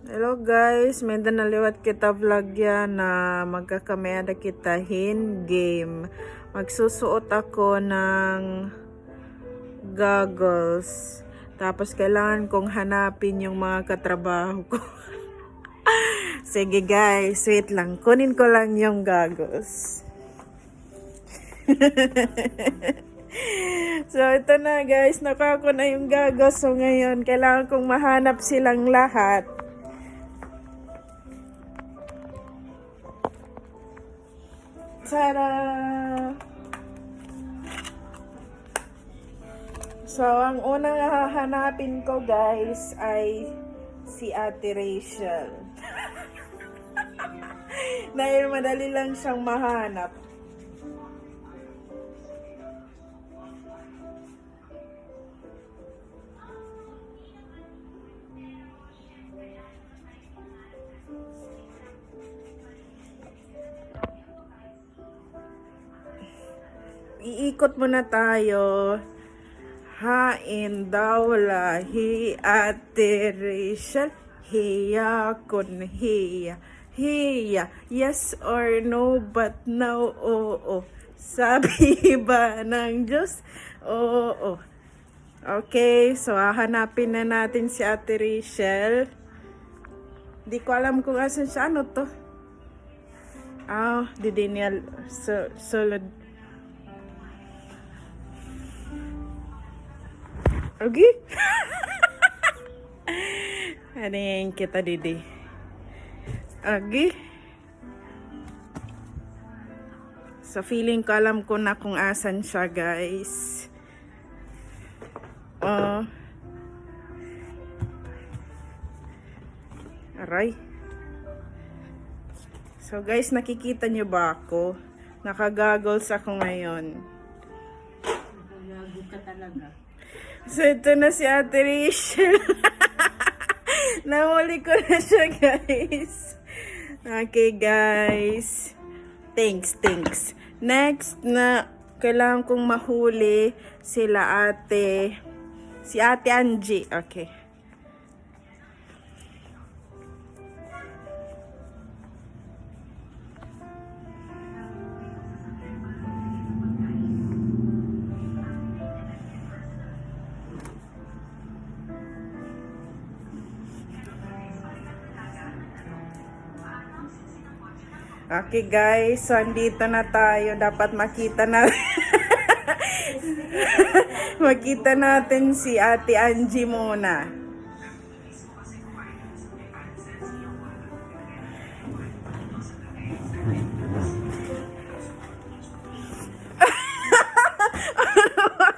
Hello guys, may naliwat kita vlog yan na magkakamera kita hin game. Magsusuot ako ng goggles. Tapos kailangan kong hanapin yung mga katrabaho ko. Sige guys, wait lang. Kunin ko lang yung goggles. So ito na guys, nakuha ko na yung goggles. So ngayon, kailangan kong mahanap silang lahat. Tara! So, ang unang hahanapin ko guys ay si Ate Rachel. Dahil madali lang siyang mahanap. Iikot muna tayo. Hain daw lahi Ate Rachel. Hiya kun hiya. Hiya. Yes or no, but now, oo. Sabi ba ng Diyos? Oo. Okay, so hahanapin na natin si Ate Rachel. Di ko alam kung asan siya. Ano to? Didinial. Solid. Okay? Ano yung kita didi? Okay? So feeling ko alam ko na kung asan siya guys. Aray. So guys, nakikita nyo ba ako? Naka-goggles ako ngayon. Nagago ka talaga. So, ito na si Ate Rachel. Nahuli ko na siya, guys. Okay, guys. Thanks. Next na kailangan kong mahuli sila si Ate Angie. Okay. Okay guys, so andito na tayo. Dapat makita na makita natin si Ate Angie muna.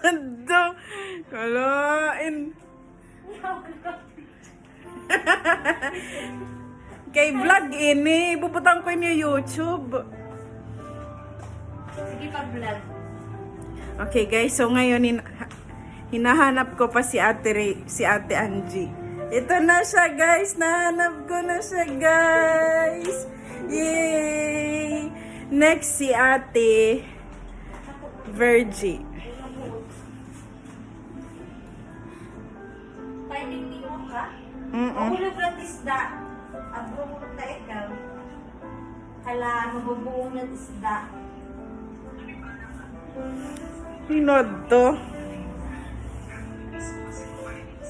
Ano? Kalain. Kay vlog ini, puputang ko ini YouTube. Sige pag-vlog. Okay guys, so ngayon hinahanap ko pa si Ate Angie. Ito na siya guys, nahanap ko na siya guys. Yay! Next si Ate Virgie. Timing mo ka? Mm-mm. Mahulog lang isda. Ang bumulog na ikaw. Hala, mabubuong na isda. Hinod to.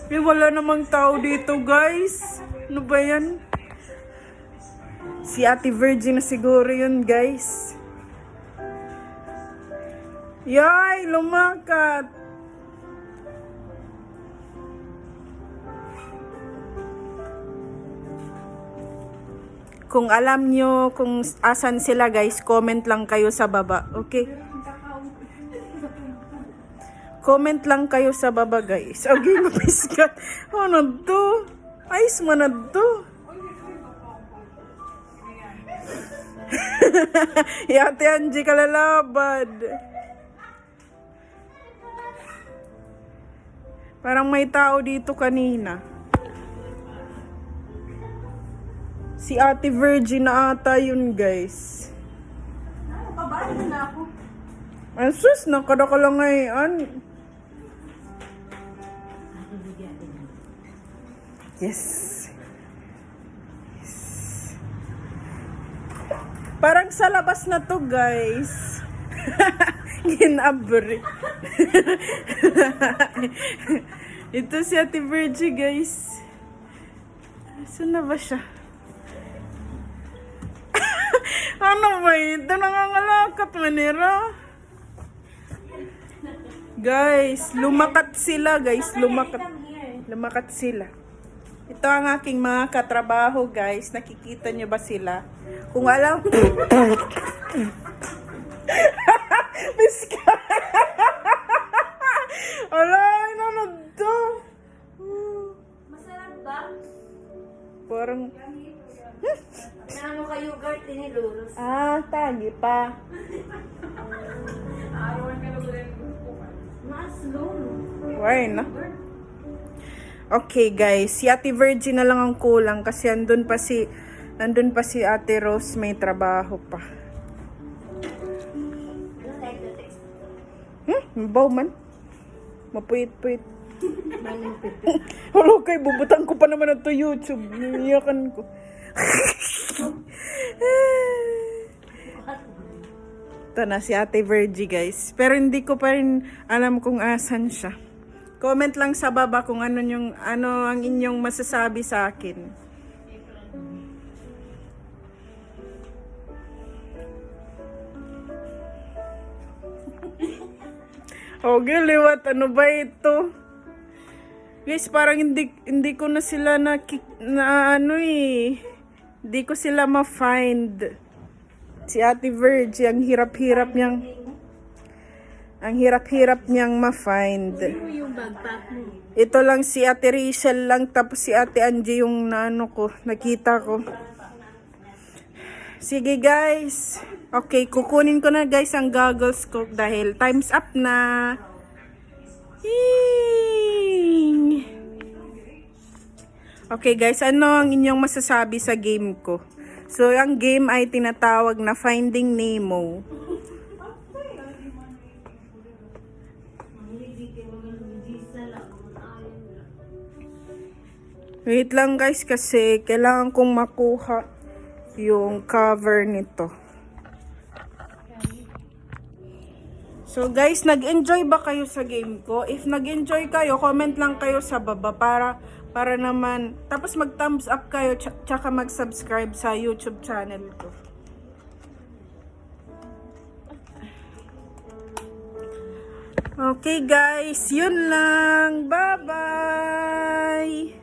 Wala namang tao dito guys. Ano ba yan? Si Ate Virgie na siguro yun guys. Yay! Lumakat! Kung alam nyo kung asan sila guys, comment lang kayo sa baba. Okay? Comment lang kayo sa baba guys. Okay, mapiskat. Ano to? Ayos mo na to. Ate Angie kalalabad. Parang may tao dito kanina. Si Ate Virgie na ata yun guys. Pabahan na ako. Ang sus, nakada ka lang ngayon. Yes. Parang sa labas na to, guys. Ginabri. Ito si Ate Virgie, guys. Saan na ba siya? Ano ba ito? Nangangalakat manira. Guys, lumakat sila, guys. Lumakat sila. Ito ang aking mga katrabaho, guys. Nakikita niyo ba sila? Kung alam... Miska! Alay, nanood to. Masarap ba? Parang... Naano kayo, Gart, tinilulos? Ah, tagi pa. Mas lolo. Why na? Okay, guys. Si Ate Virgie na lang ang kulang kasi andun pa si Ate Rose, may trabaho pa. Mabaw man. Mapuyit-puyit. Hello kay, bubutang ko pa naman ito YouTube. Niyakan ko. Ito na si Ate Virgie, guys. Pero hindi ko pa rin alam kung asan siya. Comment lang sa baba kung ano ang inyong masasabi sa akin. Okay, liwat. Ano ba ito? Guys, parang hindi ko na sila hindi ko sila ma-find. Si Ate Virgie, ang hirap-hirap niyang ma-find. Yung backpack mo. Ito lang si Ate Rachel lang, tapos si Ate Angie yung nakita ko. Sige guys. Okay, kukunin ko na guys ang goggles ko dahil time's up na. Ying! Okay guys, ano ang inyong masasabi sa game ko? So, ang game ay tinatawag na Finding Nemo. Wait lang guys kasi kailangan kong makuha yung cover nito. So guys, nag-enjoy ba kayo sa game ko? If nag-enjoy kayo, comment lang kayo sa baba para naman, tapos mag-thumbs up kayo tsaka mag-subscribe sa YouTube channel ko. Okay guys, yun lang. Bye-bye!